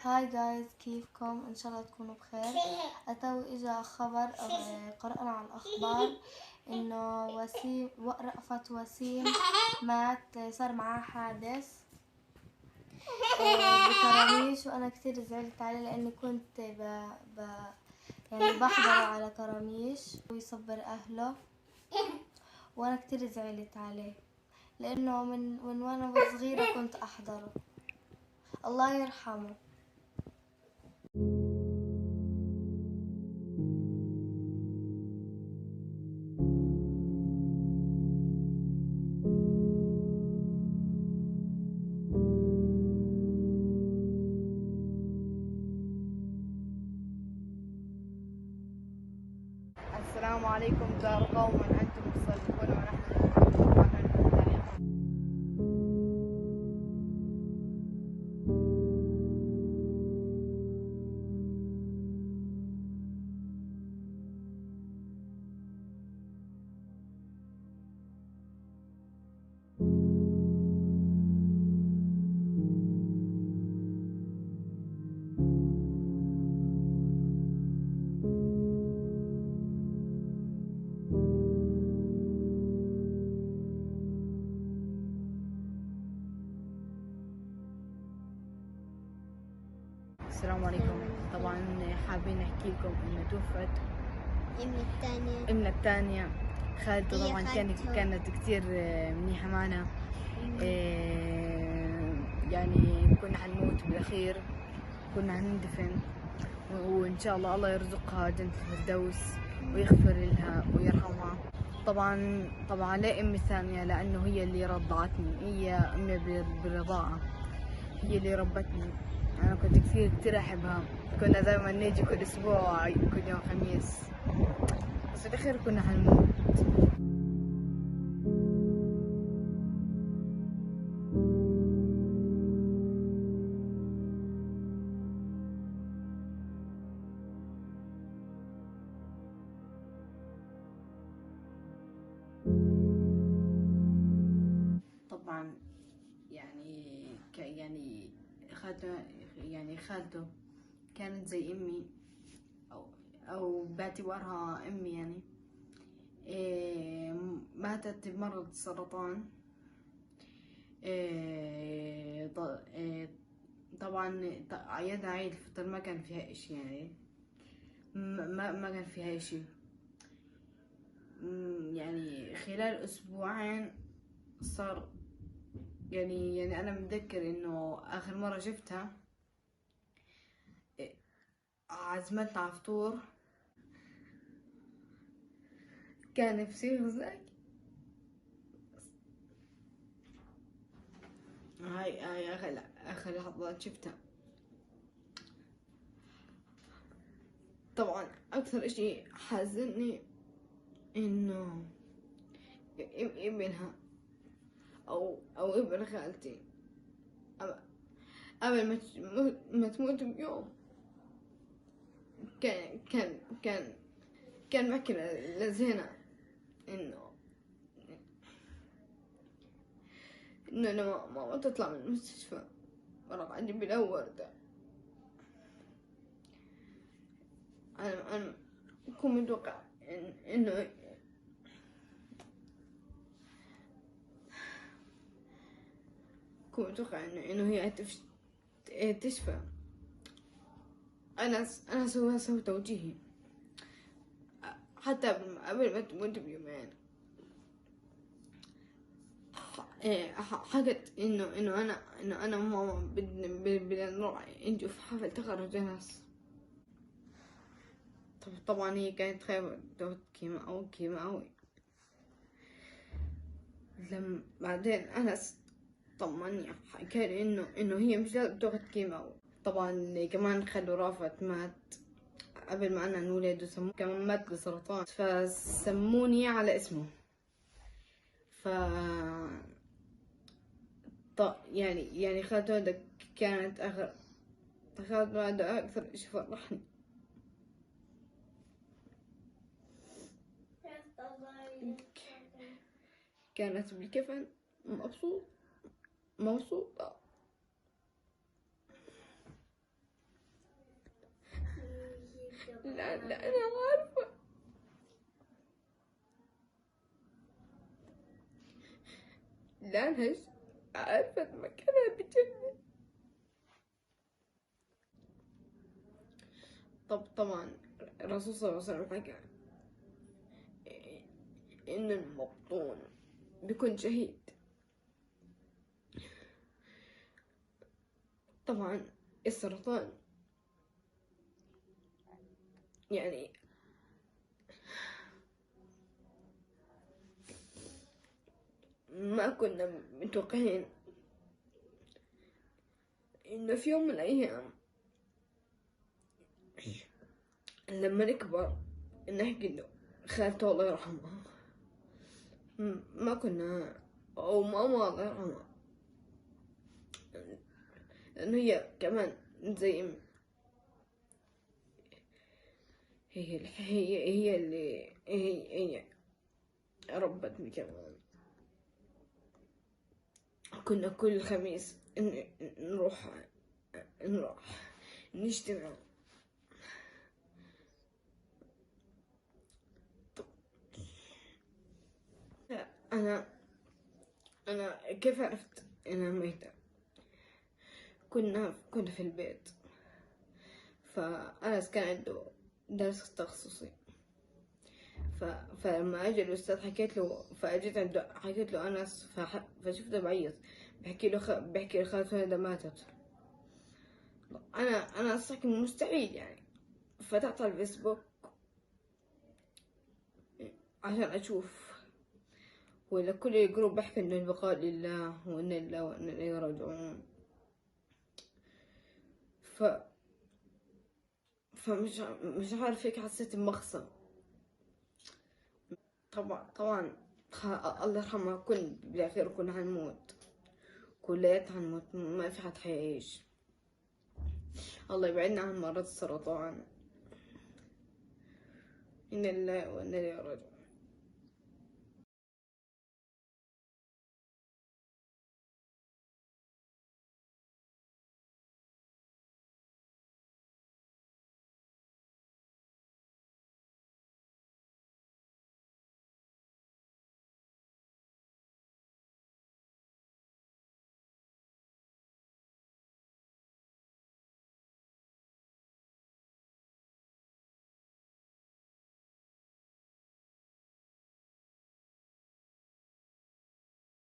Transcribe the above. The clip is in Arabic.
هاي جايز، كيفكم؟ ان شاء الله تكونوا بخير. اجا خبر قرأنا على الاخبار انه رأفت وسيم مات، صار معاه حادث بكراميش، وانا كتير زعلت عليه لاني كنت يعني بحضره على كراميش ويصبر اهله، وانا كتير زعلت عليه لانه من وانا صغيرة كنت احضره. الله يرحمه. السلام عليكم دار قوم أنتم تصدقون ونحن نؤمن بالطريقة. السلام عليكم. طبعا حابين نحكي لكم انه توفت امنا الثانية خالته. طبعا كانت كتير منيحة معنا. يعني كنا حنموت بالاخير، كنا هندفن، وان شاء الله يرزقها جنة الفردوس ويغفر لها ويرحمها. طبعا لا امي الثانية لانه هي اللي رضعتني، هي امي بالرضاعة، هي اللي ربتني. انا كنت كثير احبها، كنا دائما نيجي كل اسبوع كل يوم خميس، بس في الاخير كنا حنموت. طبعا يعني خالته كانت زي امي، او باعتبارها امي يعني. ماتت بمرض السرطان. طبعا عيادة عيد الفطر ما كان فيها اشي، يعني ما كان فيها اشي. يعني خلال اسبوعين صار يعني انا متذكر انه اخر مرة شفتها عزمتنا على فطور، كان فسيخ زاكي. هاي اخر لحظات شفتها. طبعا اكثر اشي حزني انه ابنها او ابن خالتي قبل ما تموت بيوم كان بحكي لزينة انه انا ما تطلع من المستشفى وراح اجيب لها وردة. انا كنت متوقع انه كنت متوقع انه هي تشفى. انا سوي توجيهي حتى قبل ما تموت بيومين. حكت انه انا وماما بدنا نروح نشوف حفل تخرج ناس. طبعا هي كانت خايفة تاخد كيماوي. لما بعدين أنس طمني، حكالي إنه هي مش لازم تاخد كيماوي. طبعا كمان خلوا رافت مات قبل ما أنا نولد، وسموه كمان مات بسرطان، فسموني على اسمه. ف يعني خالته هذا كانت خالته هذا أكثر إشي فرحني. كانت بالكفن مبسوطة. لا أنا عارفة. لأنها عرفت مكانها بجنة. طبعا الرسول صلى الله عليه وسلم حكى إن المبطون بيكون شهيد. طبعا السرطان يعني ما كنا متوقعين إنه في يوم من الأيام لما نكبر نحكي له خالته الله يرحمها، ما كنا، أو ماما الله يرحمها، لأنه هي كمان زي هي اللي هي ربتني كمان. كنا كل خميس نروح نجتمع. أنا كيف عرفت إنها ميتة؟ كنا في البيت، فأنس كان عنده درس تخصصي، فلما أجى الأستاذ حكيت له، فأجيت عنده حكيت له أنس، فشفته بعيط بحكي لخالته هذا ماتت. أنا أصلا مستحيل يعني، فتحت على الفيسبوك عشان أشوف، ولا كل الجروب بحكي إنه البقاء لله وإن الله وإن إليه راجعون. فمش عارف هيك حسيت بمغصب. طبعا الله يرحمها، بالأخير كنا هنموت، كليات هنموت، ما في حد حيعيش. الله يبعدنا عن مرض السرطان. إن الله وإن إليه راجعون.